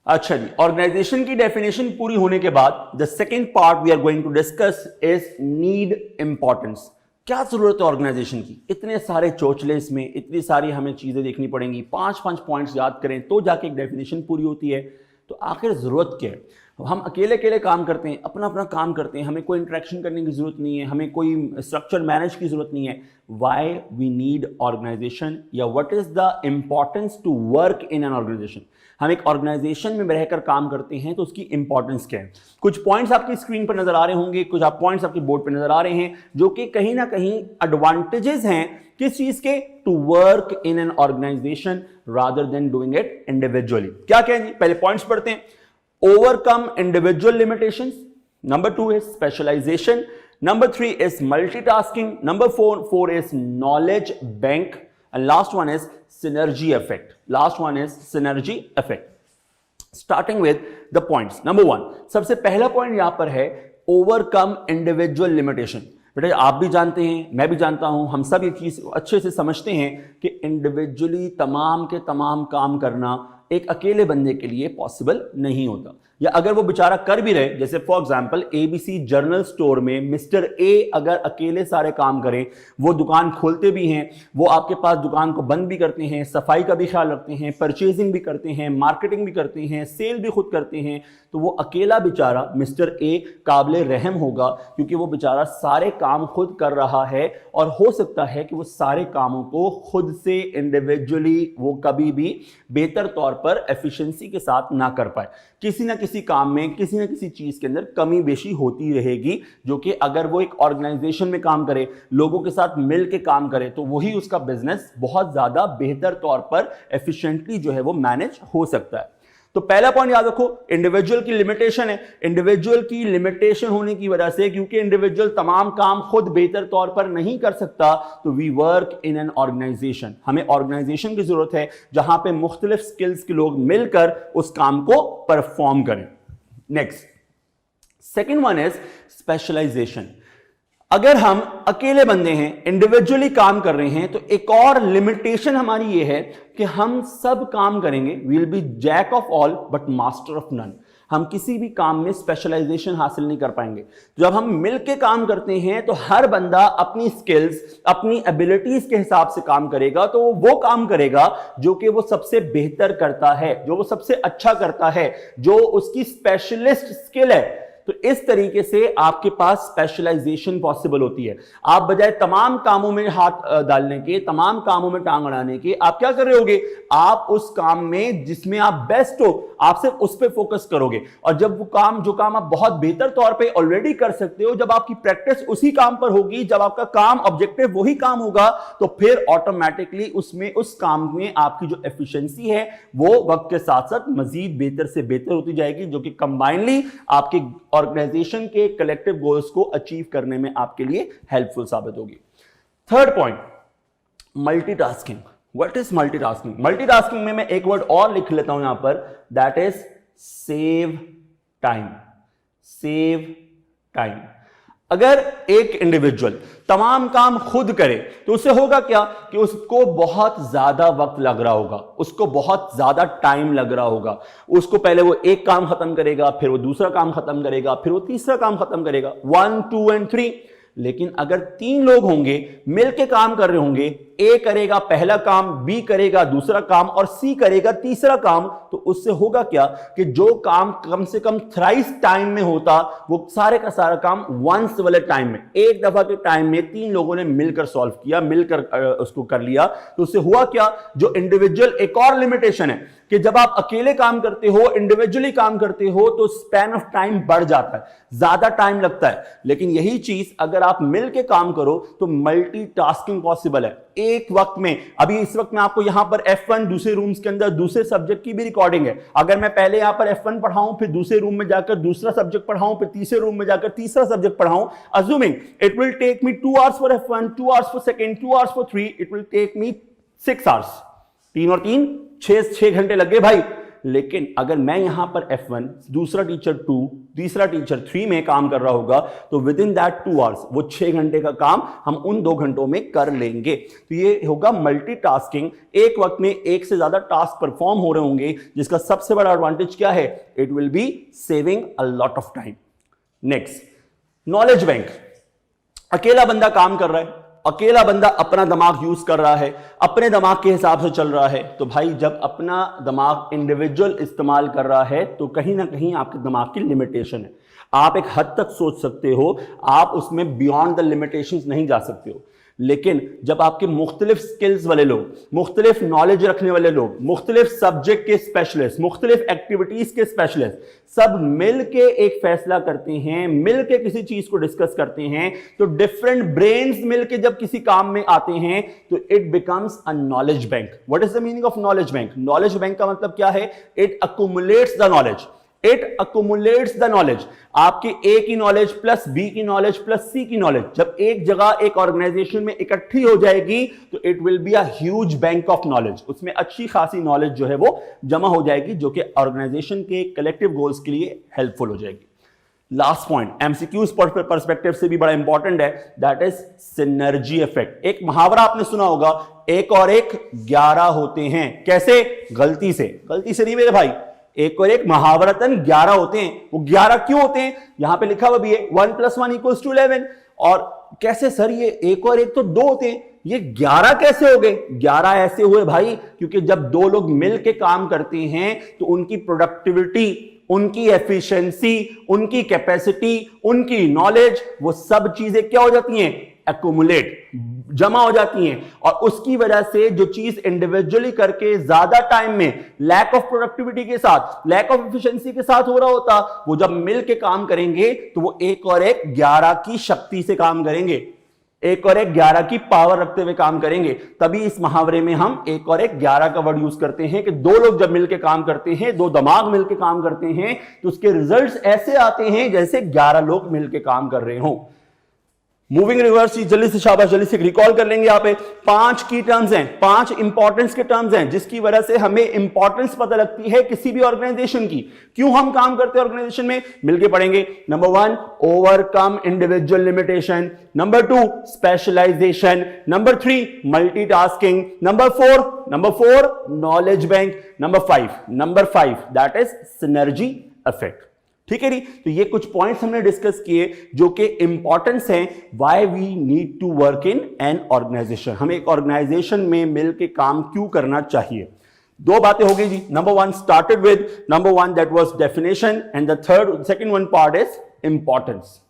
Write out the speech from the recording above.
अच्छा जी, ऑर्गेनाइजेशन की डेफिनेशन पूरी होने के बाद the second part we are going to discuss is need importance. क्या जरूरत है ऑर्गेनाइजेशन की? इतने सारे चोचले इसमें, इतनी सारी हमें चीजें देखनी पड़ेंगी, 5 पॉइंट्स याद करें तो जाके एक डेफिनेशन पूरी होती है। तो आखिर जरूरत क्या है? हम अकेले अकेले काम करते हैं, अपना अपना काम करते हैं, हमें कोई इंटरेक्शन करने की जरूरत नहीं है, हमें कोई स्ट्रक्चर मैनेज की जरूरत नहीं है। वाई वी नीड ऑर्गेनाइजेशन, या what is the importance to work in an organization? हम एक ऑर्गेनाइजेशन में रहकर काम करते हैं तो उसकी इंपॉर्टेंस क्या है? कुछ पॉइंट्स आपकी स्क्रीन पर नजर आ रहे होंगे, कुछ आप पॉइंट्स आपके बोर्ड पर नजर आ रहे हैं, जो कि कहीं ना कहीं एडवांटेजेस हैं किस चीज के? To work in an organization rather than doing it individually. क्या कहें जी? पहले पॉइंट्स पढ़ते हैं। Overcome individual limitations, number 2 is specialization, number 3 is multitasking, number 4 is knowledge bank, and last one is synergy effect. Starting with the points. Number 1, सबसे पहला point यहां पर है ओवरकम इंडिविजुअल लिमिटेशन। बेटा आप भी जानते हैं, मैं भी जानता हूं, हम सब ये चीज अच्छे से समझते हैं कि इंडिविजुअली तमाम के तमाम काम करना एक अकेले बंदे के लिए पॉसिबल नहीं होता, या अगर वो बेचारा कर भी रहे, जैसे for example ABC general store में मिस्टर ए अगर अकेले सारे काम करें, वो दुकान खोलते भी हैं, वो आपके पास दुकान को बंद भी करते हैं, सफाई का भी ख्याल रखते हैं, परचेजिंग भी करते हैं, मार्केटिंग भी करते हैं, सेल भी खुद करते हैं, तो वो अकेला बेचारा मिस्टर ए काबिल रहम होगा, क्योंकि वो बेचारा सारे काम खुद कर रहा है, और हो सकता है कि वो सारे कामों को खुद से इंडिविजुअली वो कभी भी बेहतर तौर पर एफिशिएंसी के साथ ना कर पाए। किसी ना किसी काम में, किसी ना किसी चीज के अंदर कमी बेशी होती रहेगी, जो कि अगर वो एक ऑर्गेनाइजेशन में काम करे, लोगों के साथ मिल के काम करे, तो वही उसका बिजनेस बहुत ज्यादा बेहतर तौर पर एफिशिएंटली जो है वो मैनेज हो सकता है। तो पहला पॉइंट याद रखो, इंडिविजुअल की लिमिटेशन है। इंडिविजुअल की लिमिटेशन होने की वजह से, क्योंकि इंडिविजुअल तमाम काम खुद बेहतर तौर पर नहीं कर सकता, तो we work in an organisation. हमें ऑर्गेनाइजेशन की जरूरत है जहां पे मुख्तलिफ स्किल्स के लोग मिलकर उस काम को परफॉर्म करें। Next, second one is specialisation. अगर हम अकेले बंदे हैं, इंडिविजुअली काम कर रहे हैं, तो एक और लिमिटेशन हमारी ये है कि हम सब काम करेंगे, we will be jack of all but master of none. हम किसी भी काम में स्पेशलाइजेशन हासिल नहीं कर पाएंगे। जब हम मिलके काम करते हैं तो हर बंदा अपनी स्किल्स, अपनी एबिलिटीज के हिसाब से काम करेगा, तो वो काम करेगा जो कि वो सबसे बेहतर करता है, जो वो सबसे अच्छा करता है, जो उसकी स्पेशलिस्ट स्किल है। तो इस तरीके से आपके पास स्पेशलाइजेशन पॉसिबल होती है। आप बजाय तमाम कामों में हाथ डालने के, तमाम कामों में टांग अड़ाने के, आप क्या कर रहे होगे? आप उस काम में जिसमें आप बेस्ट हो, आप सिर्फ उस पर फोकस करोगे। और जब वो काम, जो काम आप बहुत बेहतर तौर पे ऑलरेडी कर सकते हो, जब आपकी प्रैक्टिस उसी काम पर होगी, जब आपका काम ऑब्जेक्टिव वही काम होगा, तो फिर ऑटोमेटिकली उसमें, उस काम में आपकी जो एफिशिएंसी है वो वक्त के साथ साथ मजीद बेहतर से बेहतर होती जाएगी, जो कि कंबाइनली आपकी ऑर्गेनाइजेशन के कलेक्टिव गोल्स को अचीव करने में आपके लिए हेल्पफुल साबित होगी। Third point, multitasking. What is multitasking? Multitasking में मैं एक वर्ड और लिख लेता हूं यहां पर, that is save time. Save time. अगर एक इंडिविजुअल तमाम काम खुद करे तो उससे होगा क्या कि उसको बहुत ज्यादा वक्त लग रहा होगा, उसको बहुत ज्यादा टाइम लग रहा होगा। उसको पहले वो एक काम खत्म करेगा, फिर वो दूसरा काम खत्म करेगा, फिर वो तीसरा काम खत्म करेगा, 1, 2 and 3। लेकिन अगर 3 लोग होंगे, मिलके काम कर रहे होंगे, ए करेगा पहला काम, बी करेगा दूसरा काम, और सी करेगा तीसरा काम, तो उससे होगा क्या कि जो काम कम से कम थ्राइस टाइम में होता, वो सारे का सारा काम वंस वाले टाइम में, एक दफा के टाइम में 3 लोगों ने मिलकर सॉल्व किया, मिलकर उसको कर लिया। तो उससे हुआ क्या? जो इंडिविजुअल, एक और लिमिटेशन है कि जब आप अकेले काम करते हो, इंडिविजुअली काम करते हो, तो स्पैन ऑफ टाइम बढ़ जाता है, ज्यादा टाइम लगता है। लेकिन यही चीज अगर आप मिलके काम करो तो मल्टीटास्किंग पॉसिबल है। एक वक्त में, अभी इस वक्त मैं आपको यहां पर F1 दूसरे रूम्स के अंदर दूसरे सब्जेक्ट की भी रिकॉर्डिंग है। अगर मैं पहले यहां पर F1 पढ़ाऊं, फिर दूसरे रूम में जाकर दूसरा सब्जेक्ट पढ़ाऊं, फिर तीसरे रूम में जाकर तीसरा सब्जेक्ट पढ़ाऊं, assuming it will take me 2 hours for F1, 2 hours for second, 2 hours for 3, it will take me 6 hours। 3 और 3 6 घंटे लग गए भाई। लेकिन अगर मैं यहां पर F1, दूसरा टीचर 2, तीसरा टीचर 3 में काम कर रहा होगा तो विद इन दैट 2 आवर्स वो 6 घंटे का काम हम उन 2 घंटों में कर लेंगे। तो ये होगा मल्टीटास्किंग, एक वक्त में एक से ज्यादा टास्क परफॉर्म हो रहे होंगे, जिसका सबसे बड़ा एडवांटेज क्या है? It will be saving a lot of time. Next, knowledge bank. अकेला बंदा काम कर रहा है, अकेला बंदा अपना दिमाग यूज कर रहा है, अपने दिमाग के हिसाब से चल रहा है। तो भाई जब अपना दिमाग इंडिविजुअल इस्तेमाल कर रहा है तो कहीं ना कहीं आपके दिमाग की लिमिटेशन है। आप एक हद तक सोच सकते हो, आप उसमें बियॉन्ड द लिमिटेशंस नहीं जा सकते हो। लेकिन जब आपके मुख्तलिफ स्किल्स वाले लोग, मुख्तलिफ नॉलेज रखने वाले लोग, मुख्तलिफ सब्जेक्ट के स्पेशलिस्ट, मुख्तलिफ एक्टिविटीज के स्पेशलिस्ट सब मिल के एक फैसला करते हैं, मिल के किसी चीज को डिस्कस करते हैं, तो डिफरेंट ब्रेन्स मिल के जब किसी काम में आते हैं तो it becomes a knowledge bank. What is the meaning of knowledge bank? Knowledge bank का मतलब क्या है? It accumulates the knowledge, it accumulates the knowledge. आपकी ए की नॉलेज प्लस बी की नॉलेज प्लस सी की नॉलेज जब एक जगह एक ऑर्गेनाइजेशन में इकट्ठी हो जाएगी तो it will be a huge bank of knowledge. उसमें अच्छी खासी नॉलेज जो है वो जमा हो जाएगी, जो कि ऑर्गेनाइजेशन के कलेक्टिव गोल्स के लिए हेल्पफुल हो जाएगी। लास्ट पॉइंट एमसीक्यूज पर्सपेक्टिव से भी बड़ा इंपॉर्टेंट है, दैट इज सिनर्जी इफेक्ट। एक मुहावरा आपने सुना होगा, एक और एक 11 होते हैं। कैसे? गलती से। गलती से नहीं मेरे भाई, एक और एक महावरतन 11 होते हैं। वो 11 क्यों होते हैं? यहां पे लिखा हुआ भी है 1 + 1 = 11। और कैसे सर, ये एक और एक तो 2 होते हैं, ये 11 कैसे हो गए? 11 ऐसे हुए भाई क्योंकि जब 2 लोग मिल के काम करते हैं तो उनकी प्रोडक्टिविटी, उनकी एफिशिएंसी, उनकी कैपेसिटी, उनकी नॉलेज, वो सब चीजें क्या हो जाती हैं? एक्यूमुलेट, जमा हो जाती हैं। और उसकी वजह से जो चीज इंडिविजुअली करके ज्यादा टाइम में लैक ऑफ प्रोडक्टिविटी के साथ, लैक ऑफ एफिशिएंसी के साथ हो रहा होता, वो जब मिल के काम करेंगे तो वो एक और एक 11 की शक्ति से काम करेंगे, एक और एक 11 की पावर रखते हुए काम करेंगे। तभी इस मुहावरे में हम एक और एक 11 का वर्ड यूज करते हैं कि 2 लोग जब मिलकर काम करते हैं, 2 दिमाग मिलकर काम करते हैं, तो उसके रिजल्ट्स ऐसे आते हैं जैसे 11 लोग मिलकर काम कर रहे हों। मूविंग रिवर्स, जल्दी से शाबाश, जल्दी से रिकॉल कर लेंगे। यहाँ पे 5 की टर्म्स हैं, 5 इंपॉर्टेंस के टर्म्स हैं, जिसकी वजह से हमें इंपॉर्टेंस पता लगती है किसी भी ऑर्गेनाइजेशन की। क्यों हम काम करते हैं ऑर्गेनाइजेशन में, मिलके पढ़ेंगे। Number 1, overcome individual limitation. Number 2, specialisation. Number 3, multitasking. Number 4, knowledge bank. Number 5 that is synergy effect. ठीक है जी, तो ये कुछ पॉइंट्स हमने डिस्कस किए जो कि इंपॉर्टेंस हैं, why we need to work in an organisation. हमें एक ऑर्गेनाइजेशन में मिलकर काम क्यों करना चाहिए। 2 बातें हो गई जी। Number 1 started with, number 1 that was definition, and the second one part is importance.